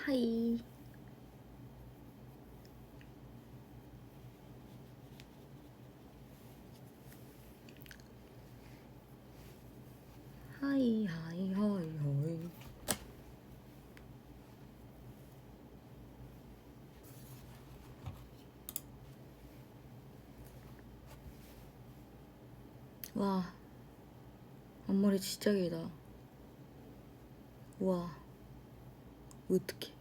하이. 하이 하이 하이 하이. 와, 앞머리 진짜 길다. 와, 어떡해.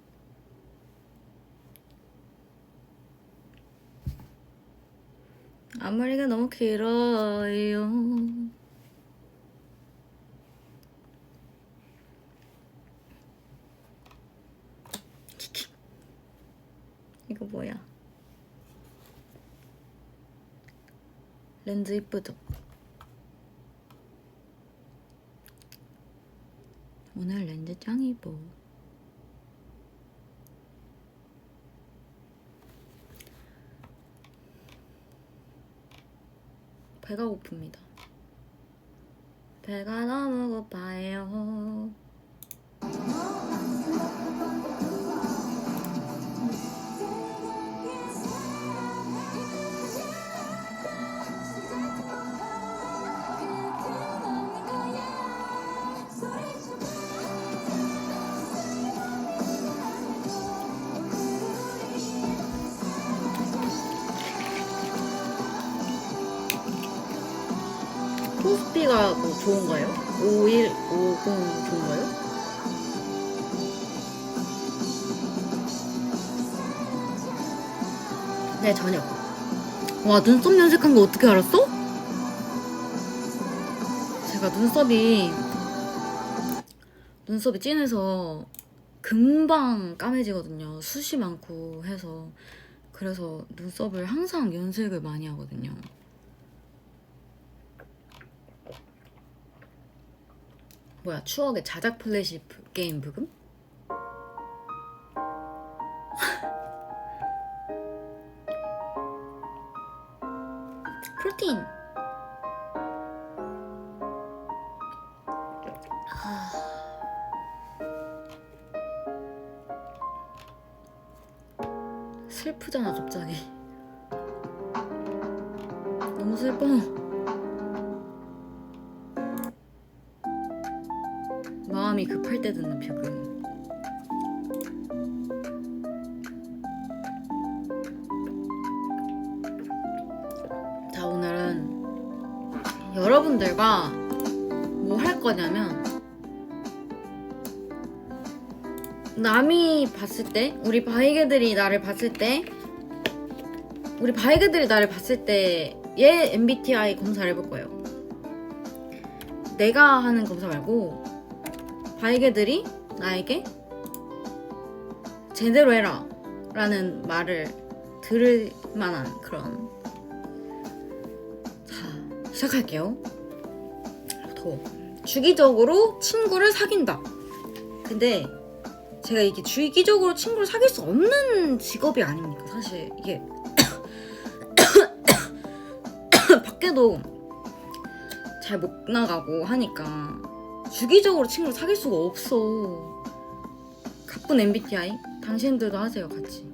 앞머리가 너무 길어요. 이거 뭐야? 렌즈 이쁘죠? 오늘 렌즈 짱 이뻐. 배가 고픕니다. 배가 너무 고파요. 토스피가 뭐 좋은가요? 5150 좋은가요? 네, 저녁. 와, 눈썹 연색한 거 어떻게 알았어? 제가 눈썹이 진해서 금방 까매지거든요. 숱이 많고 해서. 그래서 눈썹을 항상 연색을 많이 하거든요. 뭐야, 추억의 자작 플래시 게임 부금? 프로틴. 슬프잖아 갑자기. 너무 슬퍼. 마음이 급할 때 듣는 뷰금. 자, 오늘은 여러분들과 뭐 할 거냐면, 남이 봤을 때, 우리 바이게들이 나를 봤을 때의 MBTI 검사를 해볼 거예요. 내가 하는 검사 말고 바이게들이 나에게 제대로 해라 라는 말을 들을 만한 그런. 자, 시작할게요. 주기적으로 친구를 사귄다. 근데 제가 이게 주기적으로 친구를 사귈 수 없는 직업이 아닙니까? 사실 이게 밖에도 잘 못 나가고 하니까 주기적으로 친구를 사귈 수가 없어. 가쁜 MBTI? 당신들도 하세요, 같이.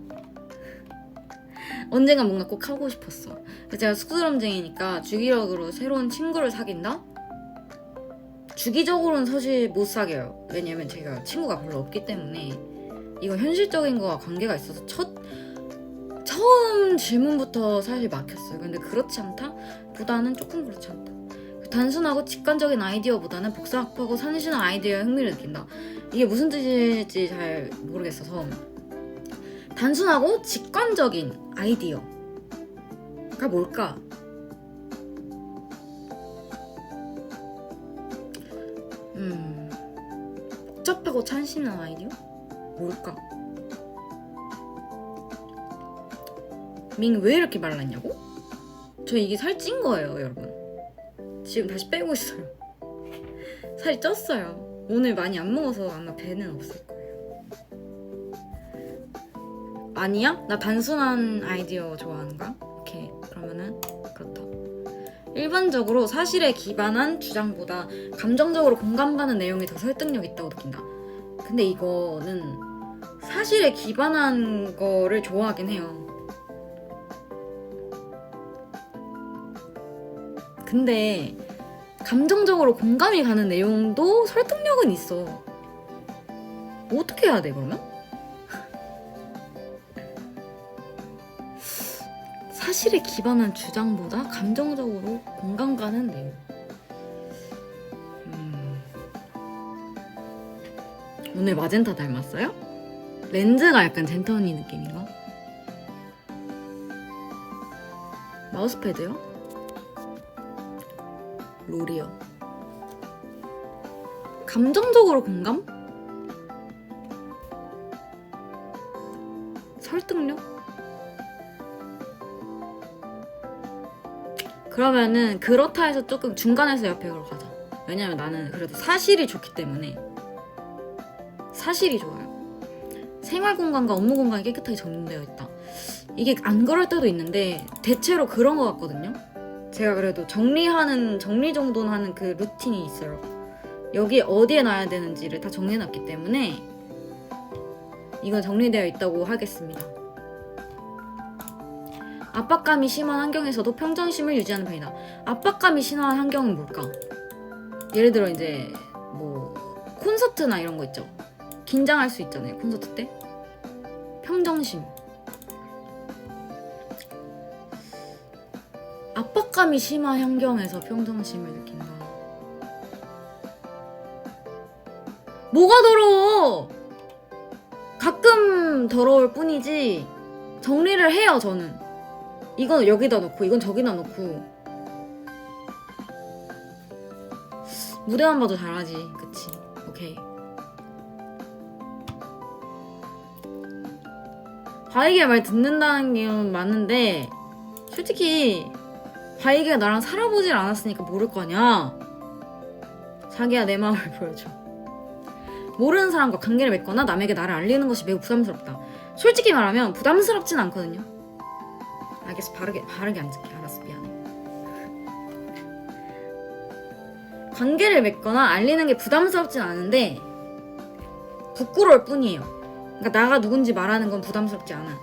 언젠가 뭔가 꼭 하고 싶었어. 제가 쑥스럼쟁이니까 주기적으로 새로운 친구를 사귄다? 주기적으로는 사실 못 사귀어요. 왜냐면 제가 친구가 별로 없기 때문에 이거 현실적인 거와 관계가 있어서 처음 질문부터 사실 막혔어요. 근데 그렇지 않다? 보다는 조금 그렇지 않다. 단순하고 직관적인 아이디어보다는 복잡하고 산신한 아이디어에 흥미를 느낀다. 이게 무슨 뜻일지 잘 모르겠어서, 단순하고 직관적인 아이디어가 뭘까? 복잡하고 찬신한 아이디어? 뭘까? 밍 왜 이렇게 말랐냐고? 저 이게 살찐 거예요, 여러분. 지금 다시 빼고 있어요. 살이 쪘어요. 오늘 많이 안 먹어서 아마 배는 없을 거예요. 아니야? 나 단순한 아이디어 좋아하는가? 오케이, 그러면은 그렇다. 일반적으로 사실에 기반한 주장보다 감정적으로 공감가는 내용이 더 설득력 있다고 느낀다. 근데 이거는 사실에 기반한 거를 좋아하긴 해요. 근데 감정적으로 공감이 가는 내용도 설득력은 있어. 어떻게 해야 돼 그러면? 사실에 기반한 주장보다 감정적으로 공감 가는 내용. 오늘 마젠타 닮았어요? 렌즈가 약간 젠터 언니 느낌인가? 마우스패드요? 롤이요. 감정적으로 공감? 설득력? 그러면은 그렇다 해서 조금 중간에서 옆에로 가자. 왜냐면 나는 그래도 사실이 좋기 때문에. 사실이 좋아요. 생활 공간과 업무 공간이 깨끗하게 정리되어 있다. 이게 안 그럴 때도 있는데 대체로 그런 것 같거든요. 제가 그래도 정리 정도는 하는 그 루틴이 있어요. 여기 어디에 놔야 되는지를 다 정해놨기 때문에 이건 정리되어 있다고 하겠습니다. 압박감이 심한 환경에서도 평정심을 유지하는 편이다. 압박감이 심한 환경은 뭘까? 예를 들어 이제 뭐 콘서트나 이런 거 있죠. 긴장할 수 있잖아요. 콘서트 때. 평정심. 압박감이 심한 환경에서 평정심을 느낀다. 뭐가 더러워? 가끔 더러울 뿐이지 정리를 해요. 저는 이건 여기다 놓고 이건 저기다 놓고. 무대만 봐도 잘하지. 그치? 오케이. 바이게 말 듣는다는 게 맞는데 솔직히 바이게가 나랑 살아보질 않았으니까 모를 거 아니야. 자기야 내 마음을 보여줘. 모르는 사람과 관계를 맺거나 남에게 나를 알리는 것이 매우 부담스럽다. 솔직히 말하면 부담스럽진 않거든요. 알겠어. 바르게 안 듣게. 알았어. 미안해. 관계를 맺거나 알리는 게 부담스럽진 않은데 부끄러울 뿐이에요. 그러니까 나가 누군지 말하는 건 부담스럽지 않아.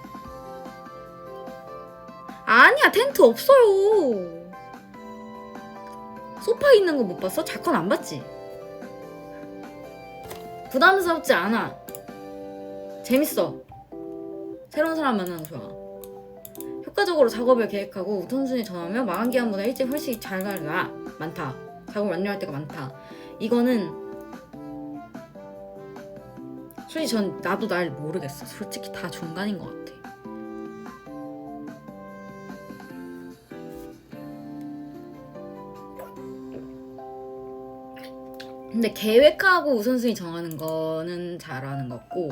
아니야. 텐트 없어요. 소파에 있는 거 못 봤어? 자컨 안 봤지? 부담스럽지 않아. 재밌어. 새로운 사람 만나는 거 좋아. 효과적으로 작업을 계획하고 우선순위 정하면 마감 기한보다 일찍 훨씬 잘 가려나 많다. 작업 완료할 때가 많다. 이거는 솔직히 나도 날 모르겠어. 솔직히 다 중간인 것 같아. 근데 계획하고 우선순위 정하는 거는 잘하는 것 같고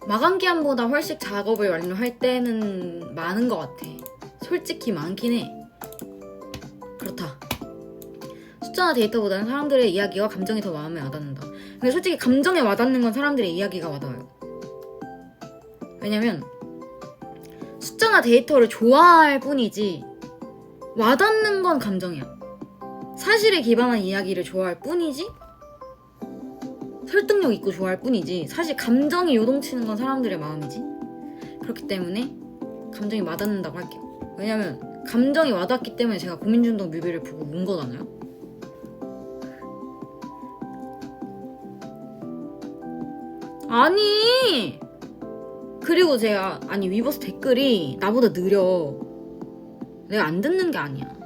마감 기한보다 훨씬 작업을 완료할 때는 많은 것 같아. 솔직히 많긴 해. 그렇다. 숫자나 데이터보다는 사람들의 이야기와 감정이 더 마음에 와닿는다. 근데 솔직히 감정에 와닿는 건 사람들의 이야기가 와닿아요. 왜냐면 숫자나 데이터를 좋아할 뿐이지 와닿는 건 감정이야. 사실에 기반한 이야기를 좋아할 뿐이지 설득력 있고 좋아할 뿐이지 사실 감정이 요동치는 건 사람들의 마음이지. 그렇기 때문에 감정이 와닿는다고 할게요. 왜냐면 감정이 와닿기 때문에 제가 고민중독 뮤비를 보고 운 거잖아요. 아니 그리고 제가 위버스 댓글이 나보다 느려. 내가 안 듣는 게 아니야.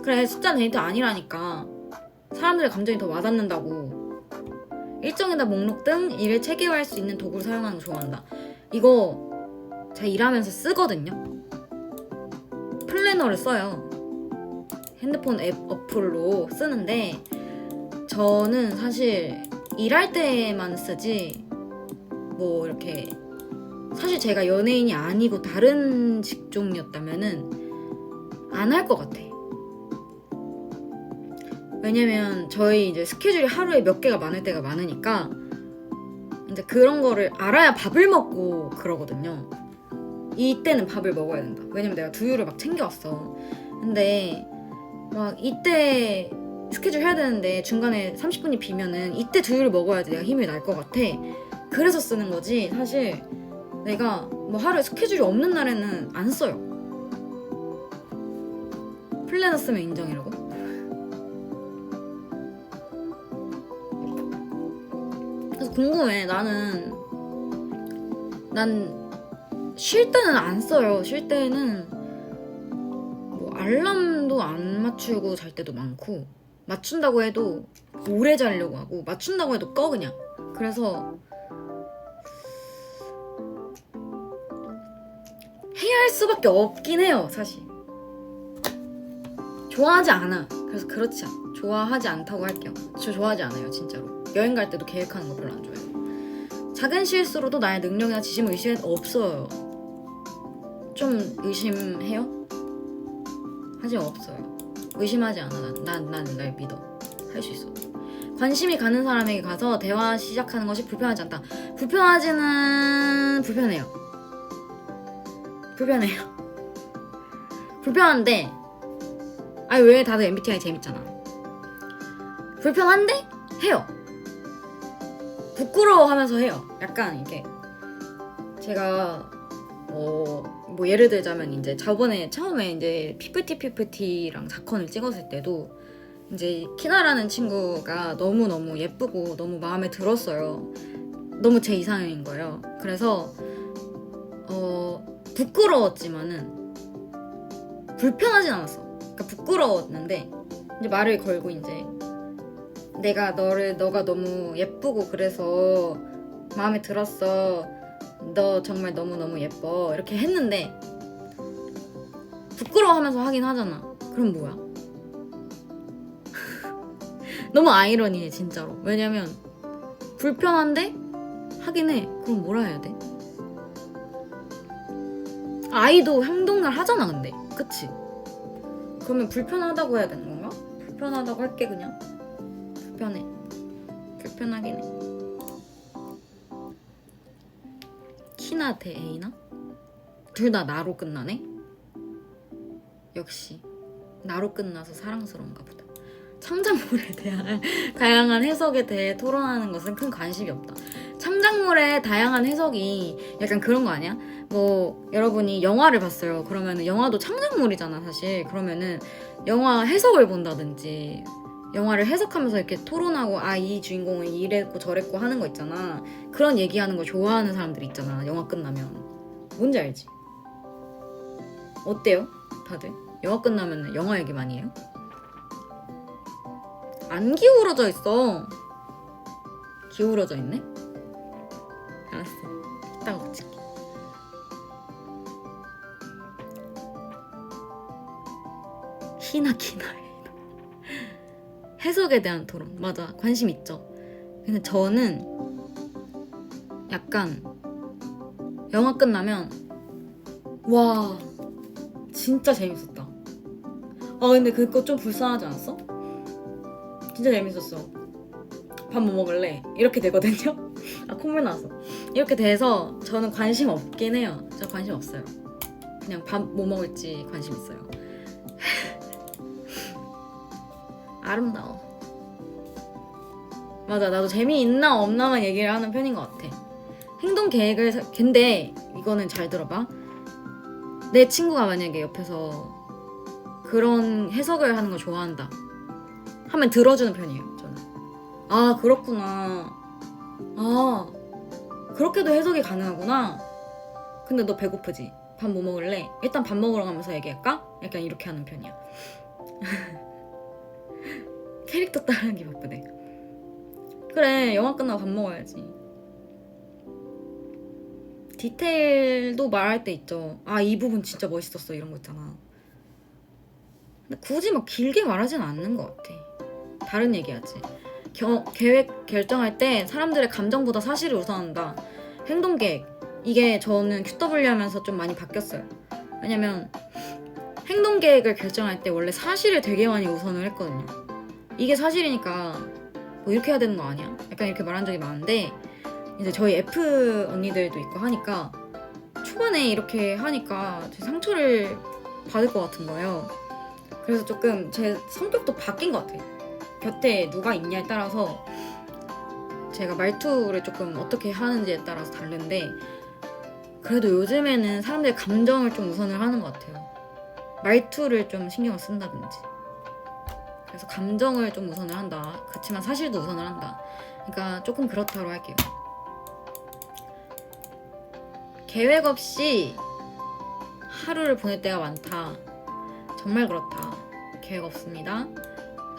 그래 숫자 데이터 아니라니까. 사람들의 감정이 더 와닿는다고. 일정이나 목록 등 일을 체계화할 수 있는 도구를 사용하는 거 좋아한다. 이거 제가 일하면서 쓰거든요. 플래너를 써요. 핸드폰 앱 어플로 쓰는데 저는 사실 일할 때만 쓰지 뭐 이렇게 사실 제가 연예인이 아니고 다른 직종이었다면은 안 할 것 같아. 왜냐면 저희 이제 스케줄이 하루에 몇 개가 많을 때가 많으니까 이제 그런 거를 알아야 밥을 먹고 그러거든요. 이때는 밥을 먹어야 된다. 왜냐면 내가 두유를 막 챙겨왔어. 근데 막 이때 스케줄 해야 되는데 중간에 30분이 비면은 이때 두유를 먹어야지 내가 힘이 날 것 같아. 그래서 쓰는 거지. 사실 내가 뭐 하루에 스케줄이 없는 날에는 안 써요. 플래너 쓰면 인정이라고? 그래서 궁금해. 난 쉴 때는 안 써요. 쉴 때는 뭐 알람도 안 맞추고 잘 때도 많고, 맞춘다고 해도 오래 자려고 하고, 맞춘다고 해도 꺼 그냥. 그래서 해야 할 수밖에 없긴 해요. 사실 좋아하지 않아. 그래서 그렇지 않아. 좋아하지 않다고 할게요. 저 좋아하지 않아요 진짜로. 여행 갈 때도 계획하는 거 별로 안 좋아해요. 작은 실수로도 나의 능력이나 지심을 의심해 없어요. 좀 의심해요? 하지만 없어요. 의심하지 않아. 난 날 믿어. 할 수 있어. 관심이 가는 사람에게 가서 대화 시작하는 것이 불편하지 않다. 불편해요. 불편한데, 아니 왜 다들 MBTI 재밌잖아. 불편한데 해요. 부끄러워하면서 해요. 약간 이게 제가 뭐 예를 들자면 이제 저번에 처음에 이제 PPT랑 사건을 찍었을 때도 이제 키나라는 친구가 너무 예쁘고 너무 마음에 들었어요. 너무 제 이상형인 거예요. 그래서 부끄러웠지만은 불편하진 않았어. 그러니까 부끄러웠는데 이제 말을 걸고 이제 너가 너무 예쁘고 그래서 마음에 들었어. 너 정말 너무 예뻐. 이렇게 했는데 부끄러워하면서 하긴 하잖아. 그럼 뭐야? 너무 아이러니해 진짜로. 왜냐면 불편한데 하긴 해. 그럼 뭐라 해야 돼? 아이도 행동을 하잖아 근데. 그치? 그러면 불편하다고 해야 되는 건가? 불편하다고 할게 그냥. 불편하긴 해. 키나 대 A나? 둘 다 나로 끝나네? 역시 나로 끝나서 사랑스러운가 보다. 창작물에 대한 다양한 해석에 대해 토론하는 것은 큰 관심이 없다. 창작물의 다양한 해석이 약간 그런 거 아니야? 뭐 여러분이 영화를 봤어요. 그러면은 영화도 창작물이잖아 사실. 그러면은 영화 해석을 본다든지 영화를 해석하면서 이렇게 토론하고 이 주인공은 이랬고 저랬고 하는 거 있잖아. 그런 얘기하는 거 좋아하는 사람들이 있잖아. 영화 끝나면. 뭔지 알지? 어때요? 다들? 영화 끝나면 영화 얘기 많이 해요? 안 기울어져 있어. 기울어져 있네? 알았어. 이따가 고칠게. 키나 해석에 대한 토론. 맞아. 관심 있죠. 근데 저는 약간 영화 끝나면 와 진짜 재밌었다. 근데 그거 좀 불쌍하지 않았어? 진짜 재밌었어. 밥 뭐 먹을래? 이렇게 되거든요? 콧물 나왔어. 이렇게 돼서 저는 관심 없긴 해요. 저 관심 없어요. 그냥 밥 뭐 먹을지 관심 있어요. 아름다워. 맞아. 나도 재미있나 없나만 얘기를 하는 편인 것 같아. 행동 계획을 근데 이거는 잘 들어봐. 내 친구가 만약에 옆에서 그런 해석을 하는 거 좋아한다 하면 들어주는 편이에요. 저는. 그렇구나. 그렇게도 해석이 가능하구나. 근데 너 배고프지? 밥 뭐 먹을래? 일단 밥 먹으러 가면서 얘기할까? 약간 이렇게 하는 편이야. 캐릭터 따라하기 바쁘네. 그래, 영화 끝나고 밥 먹어야지. 디테일도 말할 때 있죠. 이 부분 진짜 멋있었어 이런 거 있잖아. 근데 굳이 막 길게 말하진 않는 것 같아. 다른 얘기하지. 계획 결정할 때 사람들의 감정보다 사실을 우선한다. 행동 계획. 이게 저는 QW 하면서 좀 많이 바뀌었어요. 왜냐면 행동 계획을 결정할 때 원래 사실을 되게 많이 우선을 했거든요. 이게 사실이니까 뭐 이렇게 해야 되는 거 아니야? 약간 이렇게 말한 적이 많은데 이제 저희 F 언니들도 있고 하니까 초반에 이렇게 하니까 제 상처를 받을 것 같은 거예요. 그래서 조금 제 성격도 바뀐 것 같아요. 곁에 누가 있냐에 따라서 제가 말투를 조금 어떻게 하는지에 따라서 다른데, 그래도 요즘에는 사람들이 감정을 좀 우선을 하는 것 같아요. 말투를 좀 신경을 쓴다든지. 그래서 감정을 좀 우선을 한다. 그렇지만 사실도 우선을 한다. 그러니까 조금 그렇다로 할게요. 계획 없이 하루를 보낼 때가 많다. 정말 그렇다. 계획 없습니다.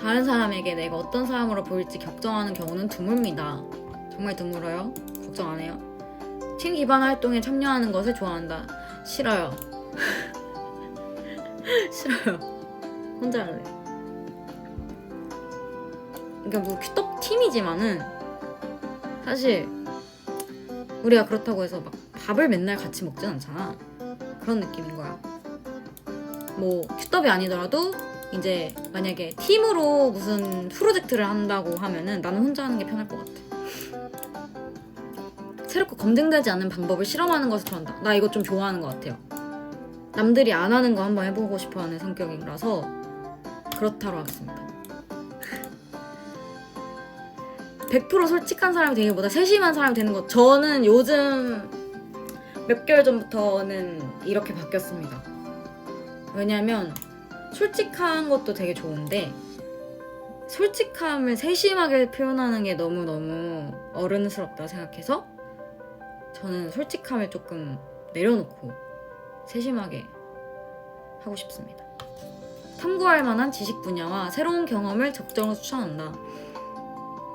다른 사람에게 내가 어떤 사람으로 보일지 걱정하는 경우는 드뭅니다. 정말 드물어요. 걱정 안 해요. 팀 기반 활동에 참여하는 것을 좋아한다. 싫어요. 싫어요. 혼자 할래. 그러니까 뭐 큐떡 팀이지만은 사실 우리가 그렇다고 해서 막 밥을 맨날 같이 먹진 않잖아. 그런 느낌인 거야. 뭐 큐떡이 아니더라도 이제 만약에 팀으로 무슨 프로젝트를 한다고 하면은 나는 혼자 하는 게 편할 것 같아. 새롭고 검증되지 않은 방법을 실험하는 것을 좋아한다. 나 이거 좀 좋아하는 것 같아요. 남들이 안 하는 거 한번 해보고 싶어하는 성격이라서 그렇다로 하겠습니다. 100% 솔직한 사람이 되기보다 세심한 사람이 되는 것, 저는 요즘 몇 개월 전부터는 이렇게 바뀌었습니다. 왜냐면 솔직한 것도 되게 좋은데 솔직함을 세심하게 표현하는 게 너무너무 어른스럽다고 생각해서 저는 솔직함을 조금 내려놓고 세심하게 하고 싶습니다. 탐구할 만한 지식 분야와 새로운 경험을 적극적으로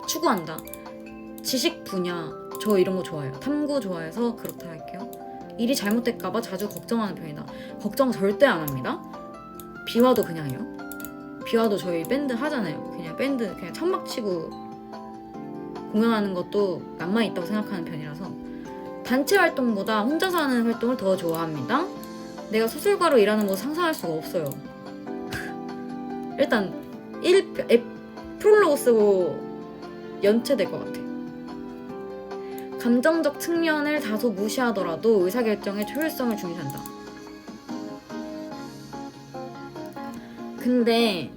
추구한다. 지식 분야, 저 이런 거 좋아해요. 탐구 좋아해서 그렇다 할게요. 일이 잘못될까봐 자주 걱정하는 편이다. 걱정 절대 안 합니다. 비와도 그냥 해요. 비와도 저희 밴드 하잖아요. 그냥 밴드 그냥 천막 치고 공연하는 것도 낭만 있다고 생각하는 편이라서 단체 활동보다 혼자서 하는 활동을 더 좋아합니다. 내가 소설가로 일하는 모습 상상할 수가 없어요. 일단 프롤로그 쓰고 연체될 것 같아. 감정적 측면을 다소 무시하더라도 의사결정의 효율성을 중시한다. 근데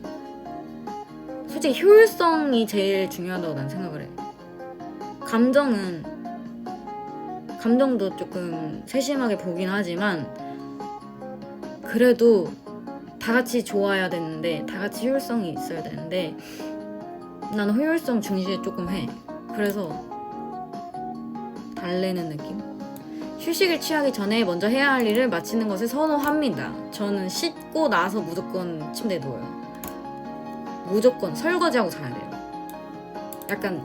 솔직히 효율성이 제일 중요하다고 난 생각을 해. 감정도 조금 세심하게 보긴 하지만 그래도 다 같이 좋아야 되는데, 다 같이 효율성이 있어야 되는데 나는 효율성 중시 조금 해. 그래서 달래는 느낌? 휴식을 취하기 전에 먼저 해야 할 일을 마치는 것을 선호합니다. 저는 씻고 나서 무조건 침대에 누워요. 무조건 설거지하고 자야 돼요. 약간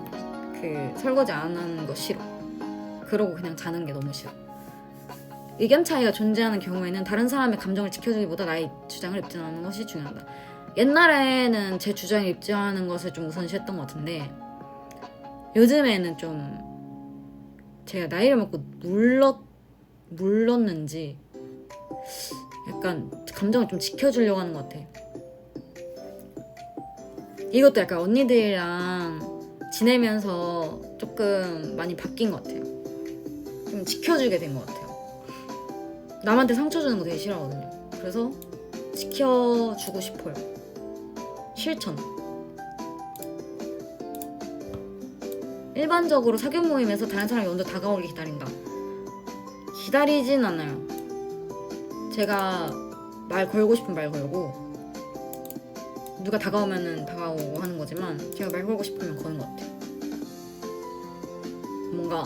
그 설거지 안 하는 거 싫어. 그러고 그냥 자는 게 너무 싫어. 의견 차이가 존재하는 경우에는 다른 사람의 감정을 지켜주기보다 나의 주장을 입증하는 것이 중요하다. 옛날에는 제 주장을 입증하는 것을 좀 우선시했던 것 같은데 요즘에는 좀 제가 나이를 먹고 물렀는지 약간 감정을 좀 지켜주려고 하는 것 같아. 이것도 약간 언니들이랑 지내면서 조금 많이 바뀐 것 같아요. 좀 지켜주게 된 것 같아요. 남한테 상처 주는 거 되게 싫어하거든요. 그래서 지켜주고 싶어요. 실천. 일반적으로 사교 모임에서 다른 사람이 먼저 다가오길 기다린다. 기다리진 않아요. 제가 말 걸고 싶으면 말 걸고 누가 다가오면은 다가오고 하는 거지만 제가 말 걸고 싶으면 거는 것 같아요. 뭔가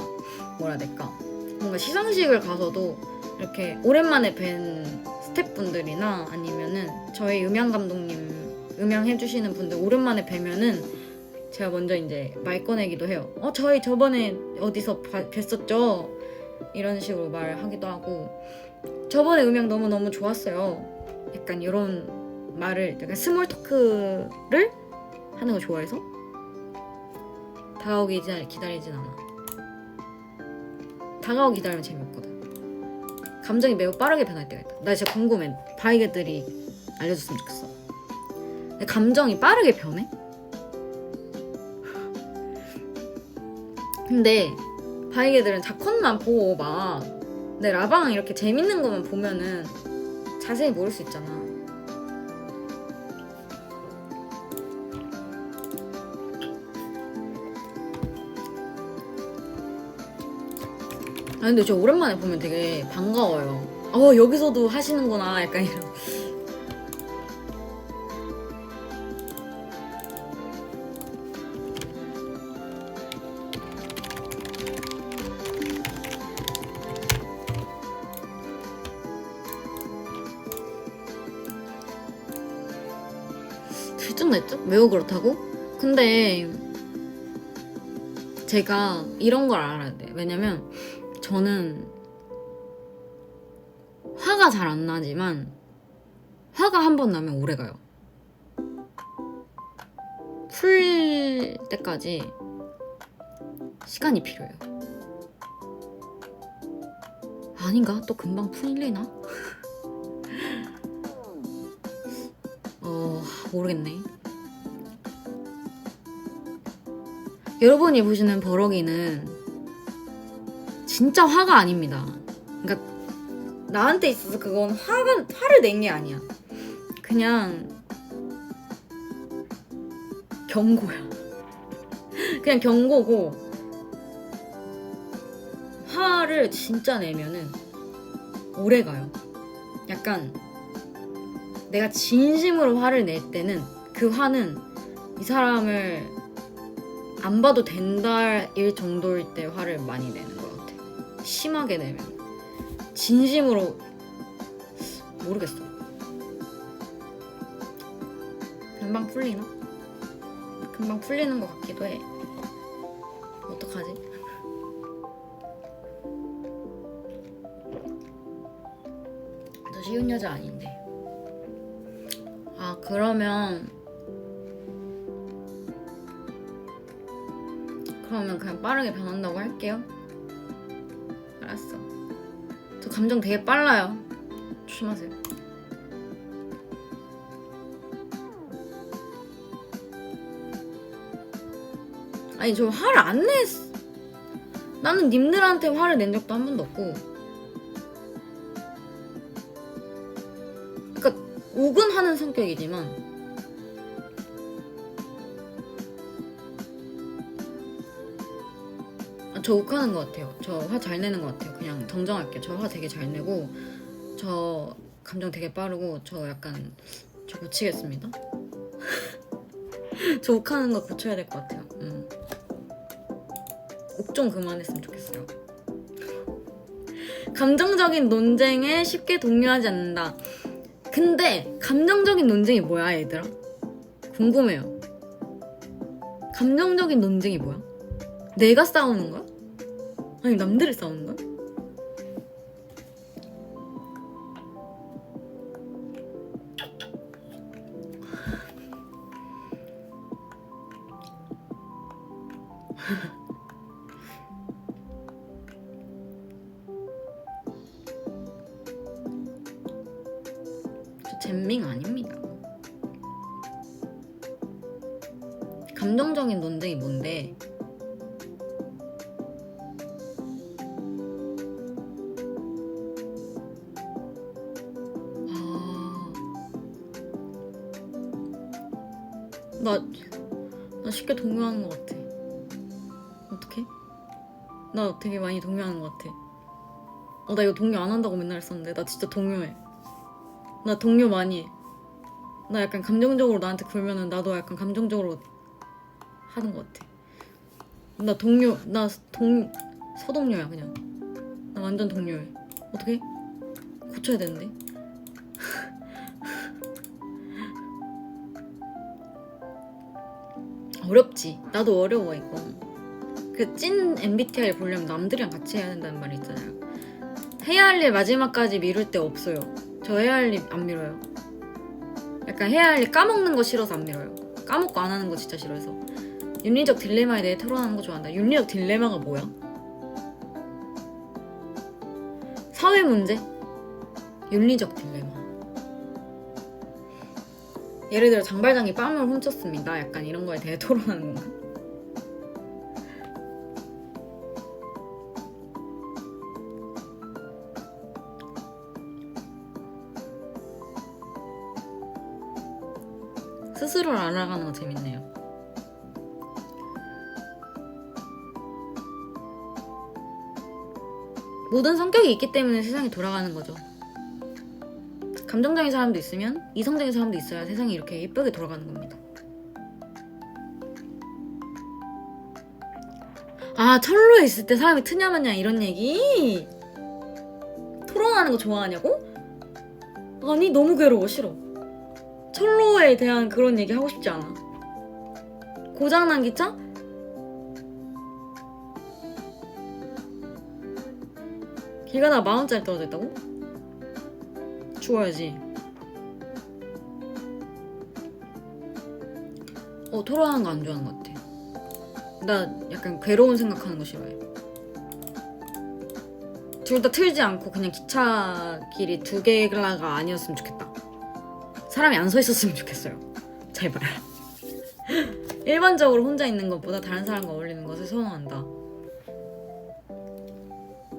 뭐라 해야 될까? 뭔가 시상식을 가서도 이렇게 오랜만에 뵌 스태프분들이나 아니면은 저희 음향 감독님 음향 해주시는 분들 오랜만에 뵈면은 제가 먼저 이제 말 꺼내기도 해요. 저희 저번에 어디서 뵀었죠? 이런 식으로 말하기도 하고 저번에 음향 너무너무 좋았어요. 약간 이런 말을 약간 스몰 토크를 하는 거 좋아해서 다가오기 기다리진 않아. 다가오기 기다리면 재미없거든. 감정이 매우 빠르게 변할 때가 있다. 나 진짜 궁금해. 바이게들이 알려줬으면 좋겠어. 근데 감정이 빠르게 변해? 근데 바이게들은 자컷만 보고 막 내 라방 이렇게 재밌는 것만 보면은 자세히 모를 수 있잖아. 아 근데 저 오랜만에 보면 되게 반가워요. 여기서도 하시는구나 약간 이런. 들쭉날쭉? 매우 그렇다고? 근데 제가 이런 걸 알아야 돼요. 왜냐면 저는 화가 잘 안 나지만 화가 한 번 나면 오래 가요. 풀릴 때까지 시간이 필요해요. 아닌가? 또 금방 풀리나? 모르겠네. 여러분이 보시는 버럭이는 진짜 화가 아닙니다. 그러니까 나한테 있어서 그건 화를 낸 게 아니야. 그냥 경고야. 그냥 경고고, 화를 진짜 내면은 오래 가요. 약간 내가 진심으로 화를 낼 때는 그 화는 이 사람을 안 봐도 된다일 정도일 때 화를 많이 내는 것 같아. 심하게 내면. 진심으로 모르겠어. 금방 풀리나? 금방 풀리는 것 같기도 해. 어떡하지? 저 쉬운 여자 아닌데. 그러면 그냥 빠르게 변한다고 할게요. 알았어. 저 감정 되게 빨라요. 조심하세요. 아니 저 화를 안 냈어. 나는 님들한테 화를 낸 적도 한 번도 없고. 그러니까 우근하는 성격이지만 저 욱하는 것 같아요. 저 화 잘 내는 것 같아요. 그냥 정정할게요. 저 화 되게 잘 내고, 저 감정 되게 빠르고, 저 고치겠습니다. 저 욱하는 거 고쳐야 될 것 같아요. 욱 좀 그만했으면 좋겠어요. 감정적인 논쟁에 쉽게 동요하지 않는다. 근데 감정적인 논쟁이 뭐야 얘들아? 궁금해요. 감정적인 논쟁이 뭐야? 내가 싸우는 거야? 아니 남들이 싸우는 거야? 저 잼밍 아닙니다. 감정적인 논쟁이 뭔데? 나 쉽게 동요하는 것 같아. 어떡해? 나 되게 많이 동요하는 것 같아. 나 이거 동요 안 한다고 맨날 했었는데 나 진짜 동요해. 나 동요 많이 해. 나 약간 감정적으로 나한테 굴면은 나도 약간 감정적으로 하는 것 같아. 나 서동요야 그냥. 나 완전 동요해. 어떡해? 고쳐야 되는데. 어렵지. 나도 어려워 이거. 그 찐 MBTI 보려면 남들이랑 같이 해야 된다는 말이 있잖아요. 해야 할 일 마지막까지 미룰 때 없어요. 저 해야 할 일 안 미뤄요. 약간 해야 할 일 까먹는 거 싫어서 안 미뤄요. 까먹고 안 하는 거 진짜 싫어해서. 윤리적 딜레마에 대해 토론하는 거 좋아한다. 윤리적 딜레마가 뭐야? 사회 문제? 윤리적 딜레마. 예를 들어 장발장이 빵을 훔쳤습니다. 약간 이런 거에 대해 토론하는 건가? 스스로를 알아가는 거 재밌네요. 모든 성격이 있기 때문에 세상이 돌아가는 거죠. 감정적인 사람도 있으면 이성적인 사람도 있어야 세상이 이렇게 예쁘게 돌아가는 겁니다. 아, 철로에 있을 때 사람이 트냐마냐 이런 얘기? 토론하는 거 좋아하냐고? 아니, 너무 괴로워. 싫어. 철로에 대한 그런 얘기 하고 싶지 않아. 고장난 기차? 길 가다가 10,000원짜리 떨어져 있다고? 죽어야지. 토론하는 거 안 좋아하는 것 같아. 나 약간 괴로운 생각하는 거 싫어해. 둘 다 틀지 않고 그냥 기차길이 2개가 아니었으면 좋겠다. 사람이 안 서 있었으면 좋겠어요. 제발. 일반적으로 혼자 있는 것보다 다른 사람과 어울리는 것을 선호한다.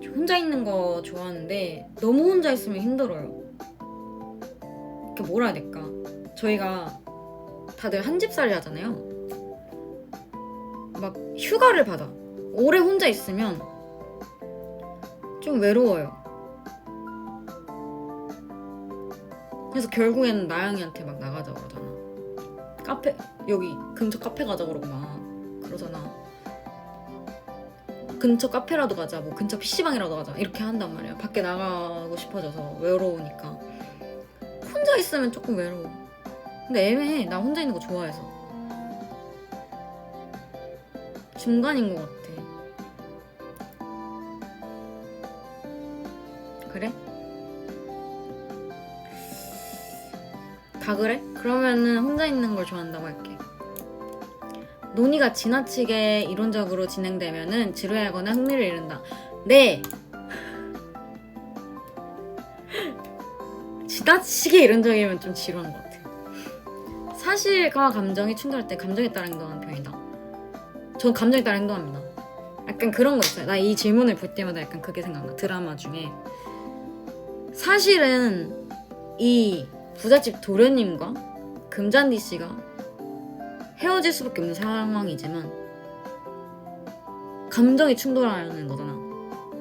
저 혼자 있는 거 좋아하는데 너무 혼자 있으면 힘들어요. 이렇게 뭐라 해야 될까? 저희가 다들 한 집살이 하잖아요. 막 휴가를 받아. 오래 혼자 있으면 좀 외로워요. 그래서 결국에는 나영이한테 막 나가자 그러잖아. 카페, 여기 근처 카페 가자 그러고 막 그러잖아. 근처 카페라도 가자, 뭐 근처 PC방이라도 가자 이렇게 한단 말이야. 밖에 나가고 싶어져서 외로우니까. 혼자 있으면 조금 외로워. 근데 애매해. 나 혼자 있는 거 좋아해서. 중간인 것 같아. 그래? 다 그래? 그러면은 혼자 있는 걸 좋아한다고 할게. 논의가 지나치게 이론적으로 진행되면은 지루해하거나 흥미를 잃는다. 네! 지나치게 이론적이면 좀 지루한 것 같아. 사실과 감정이 충돌할 때 감정에 따라 행동하는 편이다. 전 감정에 따라 행동합니다. 약간 그런 거 있어요. 나 이 질문을 볼 때마다 약간 그게 생각나. 드라마 중에 사실은 이 부잣집 도련님과 금잔디 씨가 헤어질 수밖에 없는 상황이지만 감정이 충돌하는 거잖아.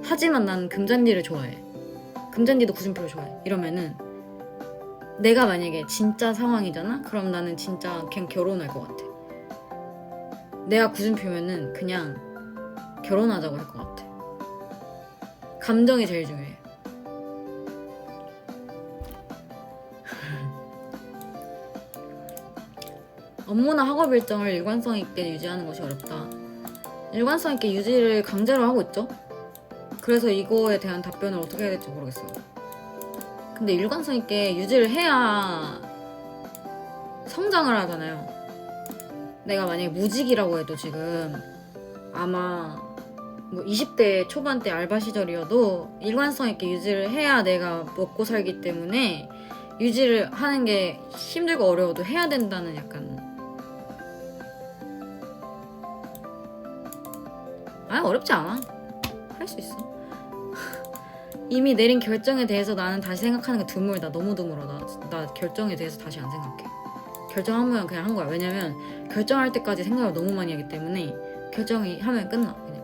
하지만 나는 금잔디를 좋아해. 금잔디도 구준표를 좋아해. 이러면은 내가 만약에 진짜 상황이잖아? 그럼 나는 진짜 그냥 결혼할 것 같아. 내가 구준표면은 그냥 결혼하자고 할 것 같아. 감정이 제일 중요해. 업무나 학업 일정을 일관성 있게 유지하는 것이 어렵다. 일관성 있게 유지를 강제로 하고 있죠? 그래서 이거에 대한 답변을 어떻게 해야 될지 모르겠어요. 근데 일관성 있게 유지를 해야 성장을 하잖아요. 내가 만약에 무직이라고 해도 지금 아마 뭐 20대 초반 때 알바 시절이어도 일관성 있게 유지를 해야 내가 먹고 살기 때문에 유지를 하는 게 힘들고 어려워도 해야 된다는 약간 어렵지 않아. 할 수 있어. 이미 내린 결정에 대해서 나는 다시 생각하는 게 드물다. 너무 드물어. 나 결정에 대해서 다시 안 생각해. 결정하면 그냥 한 거야. 왜냐면 결정할 때까지 생각을 너무 많이 하기 때문에 결정이 하면 끝나. 그냥.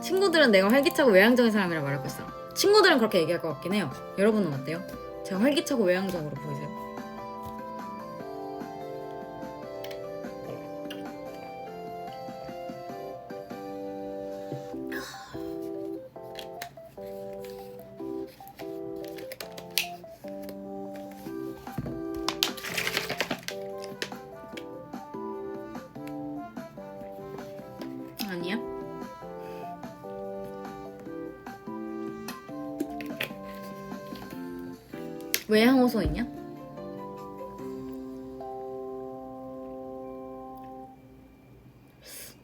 친구들은 내가 활기차고 외향적인 사람이라 말할 거 있어. 친구들은 그렇게 얘기할 것 같긴 해요. 여러분은 어때요? 제가 활기차고 외향적으로 보이세요? 아니야? 외향 호소 있냐?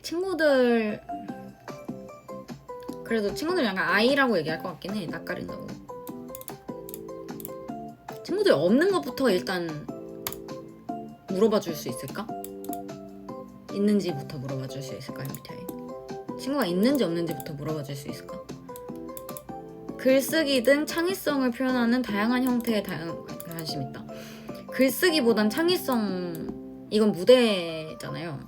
친구들 그래도 친구들 약간 아이라고 얘기할 것 같긴 해. 낯가린다고. 친구들 없는 것부터 일단 물어봐 줄 수 있을까? 있는지부터 물어봐 줄 수 있을까? MBTI 친구가 있는지 없는지부터 물어봐 줄 수 있을까? 글쓰기 등 창의성을 표현하는 다양한 형태의 관심 있다. 글쓰기보단 창의성, 이건 무대잖아요.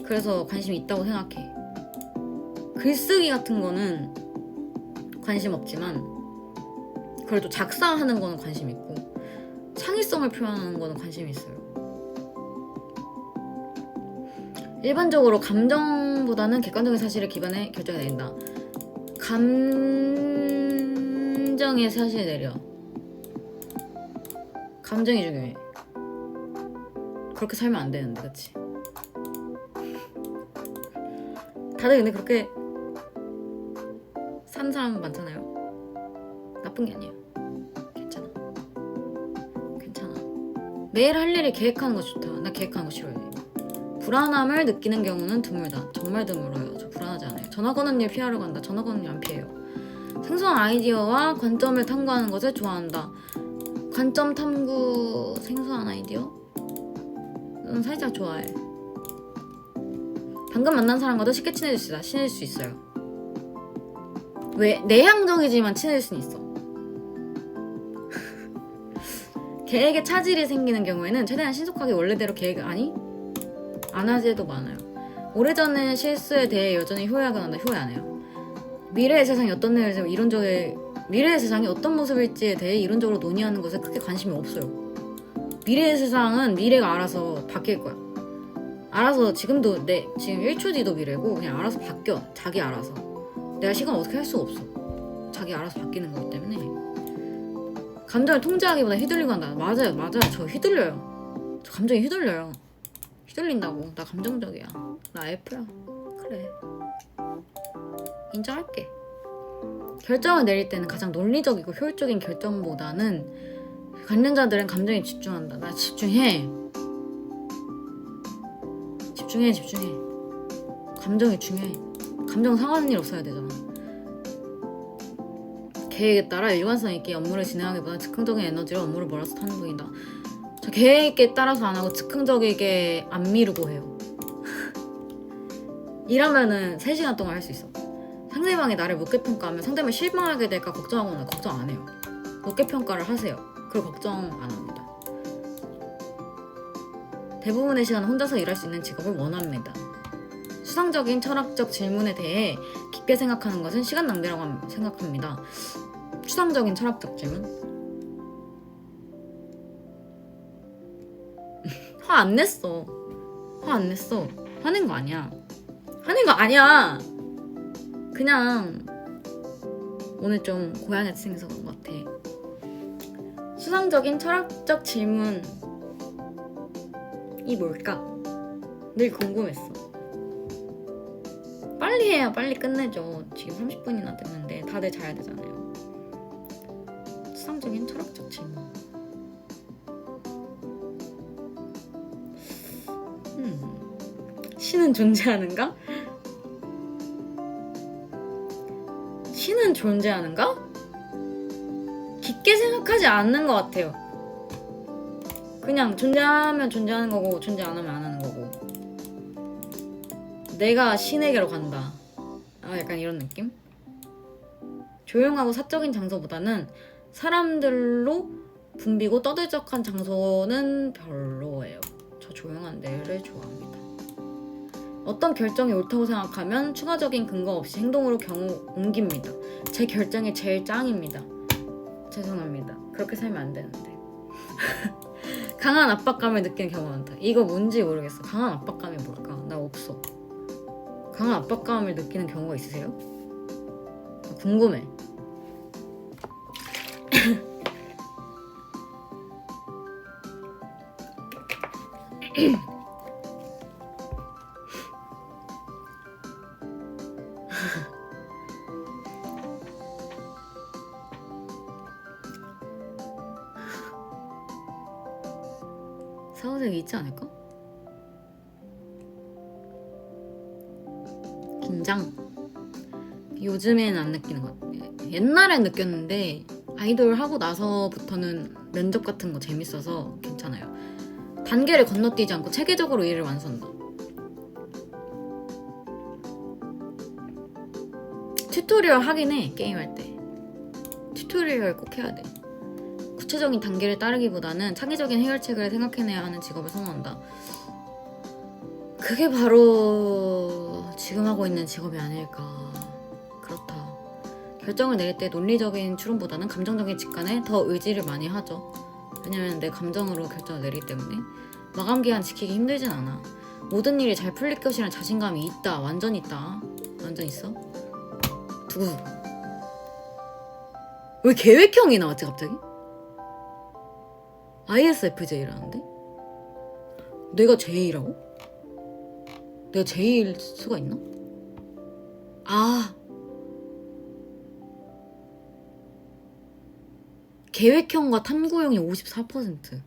그래서 관심이 있다고 생각해. 글쓰기 같은 거는 관심 없지만 그래도 작사하는 거는 관심 있고 창의성을 표현하는 거는 관심이 있어요. 일반적으로 감정보다는 객관적인 사실에 기반해 결정이 내린다. 감정의 사실을 내려. 감정이 중요해. 그렇게 살면 안 되는데, 그치? 다들 근데 그렇게 사는 사람 많잖아요. 나쁜 게 아니에요. 괜찮아. 매일 할 일을 계획하는 거 좋다. 나 계획하는 거 싫어해. 불안함을 느끼는 경우는 드물다. 정말 드물어요. 저 불안하지 않아요. 전화 거는 일 피하려고 한다. 전화 거는 일 안 피해요. 생소한 아이디어와 관점을 탐구하는 것을 좋아한다. 관점 탐구, 생소한 아이디어? 살짝 좋아해. 방금 만난 사람과도 쉽게 친해질 수 있어요. 왜? 내향적이지만 친해질 수는 있어. 계획에 차질이 생기는 경우에는 최대한 신속하게 원래대로 계획을 안 할 때도 많아요. 오래전의 실수에 대해 여전히 후회하거나 후회 안 해요. 미래의 세상이 어떤 미래의 세상이 어떤 모습일지에 대해 이론적으로 논의하는 것에 크게 관심이 없어요. 미래의 세상은 미래가 알아서 바뀔 거야. 알아서 지금 1초 뒤도 미래고 그냥 알아서 바뀌어. 자기 알아서. 내가 시간 어떻게 할 수가 없어. 자기 알아서 바뀌는 거기 때문에 감정을 통제하기보다 휘둘리고 한다. 맞아요. 저 휘둘려요. 저 감정이 휘둘려요. 휘둘린다고. 나 감정적이야. 나 F야. 그래. 인정할게. 결정을 내릴 때는 가장 논리적이고 효율적인 결정보다는 관련자들은 감정에 집중한다. 나 집중해. 감정이 중요해. 감정 상하는 일 없어야 되잖아. 계획에 따라 일관성 있게 업무를 진행하기보다 즉흥적인 에너지로 업무를 몰아서 타는 분이다. 저 계획에 따라서 안 하고 즉흥적이게 안 미루고 해요. 일하면은 3시간 동안 할 수 있어. 상대방이 나를 높게 평가하면 상대방이 실망하게 될까 걱정하거나 걱정 안 해요. 높게 평가를 하세요. 그리고 걱정 안 합니다. 대부분의 시간은 혼자서 일할 수 있는 직업을 원합니다. 수상적인 철학적 질문에 대해 깊게 생각하는 것은 시간 낭비라고 생각합니다. 추상적인 철학적 질문? 화 안 냈어. 화낸 거 아니야. 그냥 오늘 좀 고양이같이 생겨서 그런 것 같아. 수상적인 철학적 질문이 뭘까? 늘 궁금했어. 빨리 해야 빨리 끝내죠. 지금 30분이나 됐는데 다들 자야 되잖아요. 수상적인 철학적 질문. 신은 존재하는가? 신은 존재하는가? 깊게 생각하지 않는 것 같아요. 그냥 존재하면 존재하는 거고 존재 안 하면 안 하는 거고. 내가 신에게로 간다. 약간 이런 느낌? 조용하고 사적인 장소보다는 사람들로 붐비고 떠들썩한 장소는 별로예요. 저 조용한 데를 좋아합니다. 어떤 결정이 옳다고 생각하면 추가적인 근거 없이 행동으로 경우 옮깁니다. 제 결정이 제일 짱입니다. 죄송합니다. 그렇게 살면 안 되는데. 강한 압박감을 느끼는 경우가 많다. 이거 뭔지 모르겠어. 강한 압박감이 뭘까? 나 없어. 강한 압박감을 느끼는 경우가 있으세요? 궁금해. 사후색이 있지 않을까? 긴장? 요즘에는 안 느끼는 것 같아. 옛날엔 느꼈는데 아이돌 하고 나서부터는 면접 같은 거 재밌어서 괜찮아요. 단계를 건너뛰지 않고 체계적으로 일을 완수한다. 튜토리얼 하긴 해. 게임할 때 튜토리얼 꼭 해야 돼. 구체적인 단계를 따르기보다는 창의적인 해결책을 생각해내야 하는 직업을 선호한다. 그게 바로 지금 하고 있는 직업이 아닐까. 그렇다. 결정을 내릴 때 논리적인 추론보다는 감정적인 직관에 더 의지를 많이 하죠. 왜냐면 내 감정으로 결정을 내리기 때문에. 마감 기한 지키기 힘들진 않아. 모든 일이 잘 풀릴 것이라는 자신감이 있다. 완전 있다. 완전 있어. 두구. 왜 계획형이 나왔지 갑자기? ISFJ라는데? 내가 J라고? 내가 J일 수가 있나? 아, 계획형과 탐구형이 54%.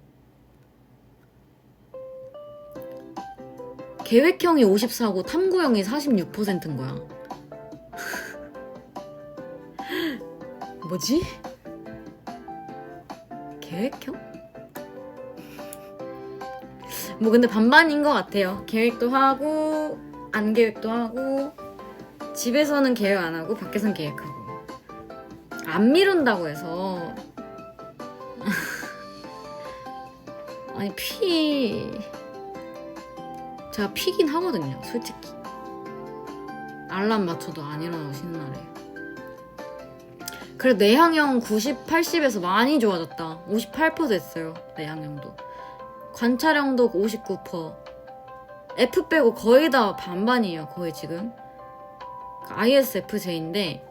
계획형이 54고 탐구형이 46%인 거야. 뭐지? 계획형? 뭐 근데 반반인 것 같아요. 계획도 하고 안 계획도 하고 집에서는 계획 안 하고 밖에서는 계획하고 안 미룬다고 해서 아니 제가 피긴 하거든요. 솔직히 알람 맞춰도 안 일어나고 쉬는 날에. 그래 내향형 90, 80에서 많이 좋아졌다. 58% 됐어요. 내향형도. 관찰형도 59%. F 빼고 거의 다 반반이에요. 거의 지금. ISFJ인데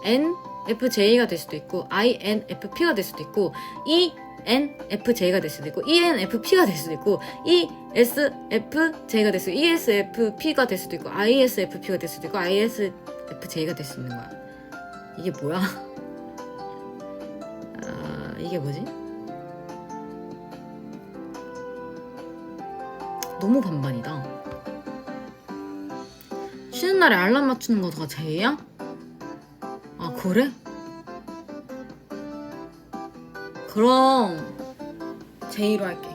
INFJ가 될 수도 있고 INFP가 될 수도 있고 ENFJ가 될 수도 있고 ENFP가 될 수도 있고 ESFJ가 될 수도 있고 ESFP가 될 수도 있고 ISFP가 될 수도 있고 ISFJ가 될 수 있는 거야. 이게 뭐야? 이게 뭐지? 너무 반반이다. 쉬는 날에 알람 맞추는 거 다 J야? 아 그래? 그럼 J로 할게.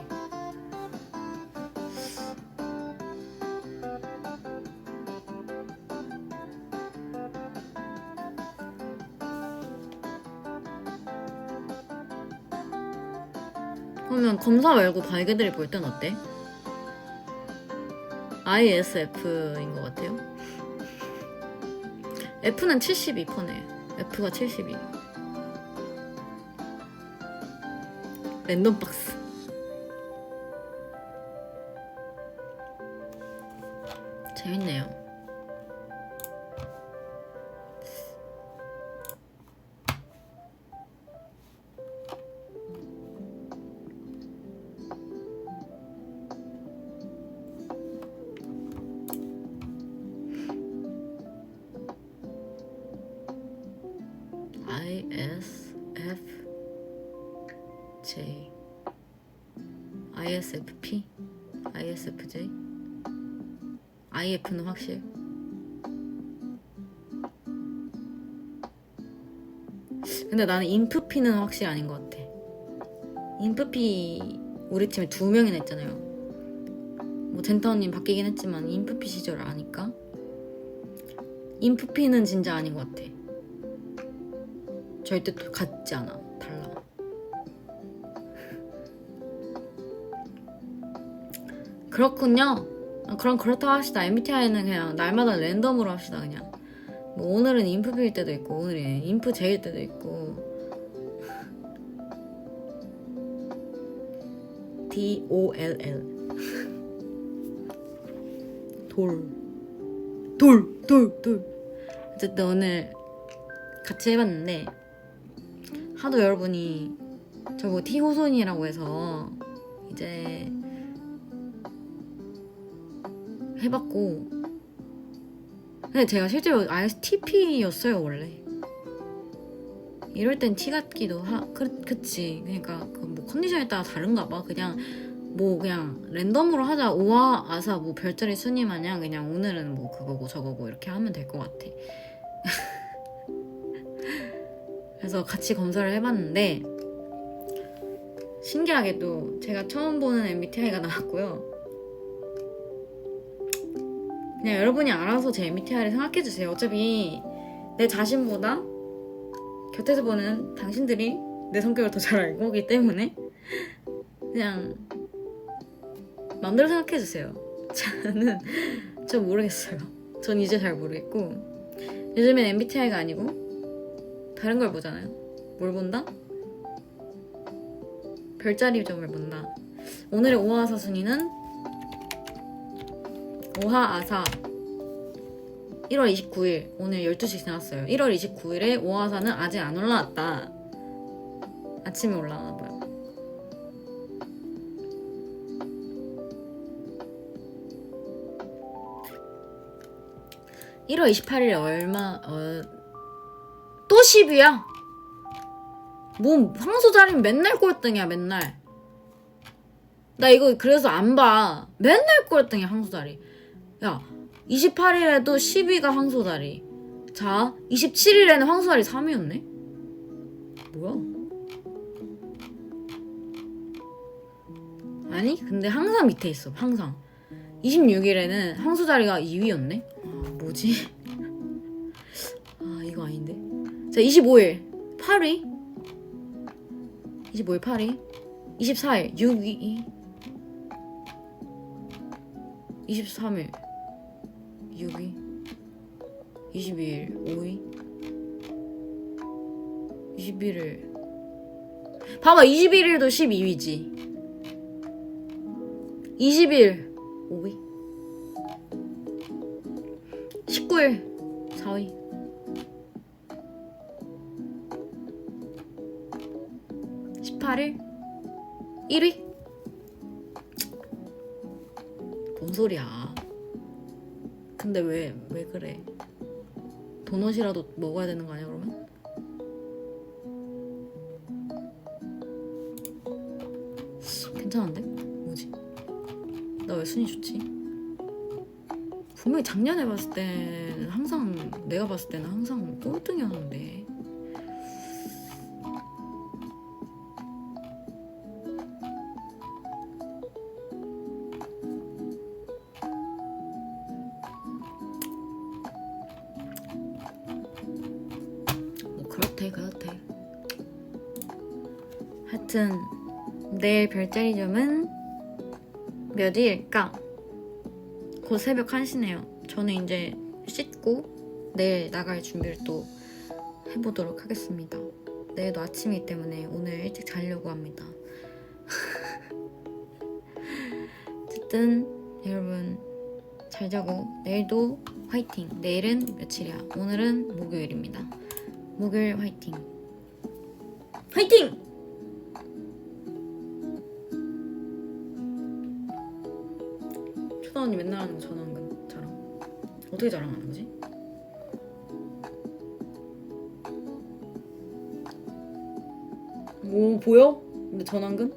그러면 검사 말고 발개들이 볼 땐 어때? ISF인 것 같아요. F는 72%네. F가 72. 랜덤 박스. 재밌네요. ISFJ, ISFP, ISFJ, IF는 확실. 근데 나는 인프피는 확실히 아닌 것 같아. 인프피 우리 팀에 2명이나 있잖아요. 뭐 젠타언님 바뀌긴 했지만 인프피 시절을 아니까 인프피는 진짜 아닌 것 같아. 절대 같지 않아. 달라. 그렇군요. 그럼 그렇다고 합시다. MBTI는 그냥 날마다 랜덤으로 합시다. 그냥 뭐 오늘은 인프피일 때도 있고 오늘은 인프제일 때도 있고. DOLL 돌. 어쨌든 오늘 같이 해봤는데 하도 여러분이 저거 T호손이라고 해서 이제 해봤고, 근데 제가 실제로 ISTP였어요 원래. 이럴 땐 T 같기도 그치. 그러니까 그 뭐 컨디션에 따라 다른가 봐. 그냥 랜덤으로 하자. 오와 아사 뭐 별자리 순위 마냥 그냥 오늘은 뭐 그거고 저거고 이렇게 하면 될 것 같아. 그래서 같이 검사를 해봤는데 신기하게도 제가 처음 보는 MBTI가 나왔고요. 그냥 여러분이 알아서 제 MBTI를 생각해주세요. 어차피 내 자신보다 곁에서 보는 당신들이 내 성격을 더 잘 알고 오기 때문에 그냥 마음대로 생각해주세요. 전 모르겠어요. 전 이제 잘 모르겠고 요즘엔 MBTI가 아니고 다른 걸 보잖아요. 뭘 본다? 별자리점을 본다. 오늘의 오하아사 순위는 오하아사 1월 29일 오늘 12시 지났어요. 1월 29일에 오하아사는 아직 안 올라왔다. 아침에 올라왔나 봐요. (1월 28일에) 얼마 또 10위야? 뭐 황소자리는 맨날 꼴등이야. 맨날 나 이거 그래서 안 봐. 맨날 꼴등이야 황소자리. 야 28일에도 10위가 황소자리. 자 27일에는 황소자리 3위였네? 뭐야? 아니 근데 항상 밑에 있어. 항상 26일에는 황소자리가 2위였네? 아 뭐지? 아 이거 아닌데. 자 25일 8위 25일 8위 24일 6위 23일 6위 22일 5위 21일 봐봐 21일도 12위지 20일 5위 19일 4위 18일 1위? 뭔 소리야. 근데 왜 그래. 도넛이라도 먹어야 되는 거 아니야 그러면? 괜찮은데? 뭐지? 나 왜 순위 좋지? 분명히 작년에 봤을 때는 항상 내가 봤을 때는 항상 꼴등이었는데 뭐 그렇대. 하여튼 내일 별자리점은 몇 위일까? 곧 새벽 1시네요. 저는 이제 씻고 내일 나갈 준비를 또 해보도록 하겠습니다. 내일도 아침이기 때문에 오늘 일찍 자려고 합니다. 어쨌든 여러분 잘 자고 내일도 화이팅. 내일은 며칠이야? 오늘은 목요일입니다. 목요일 화이팅. 화이팅! 초다 언니 맨날 하는 거 전화한 자랑. 어떻게 자랑하는 거지? 오 보여? 근데 전완근?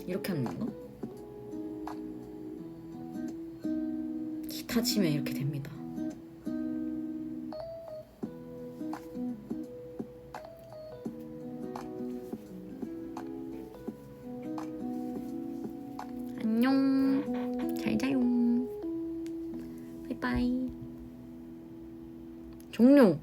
이렇게 하는 건가? 기타 치면 이렇게 됩니다. 안녕. 잘 자요. 바이바이. 종료.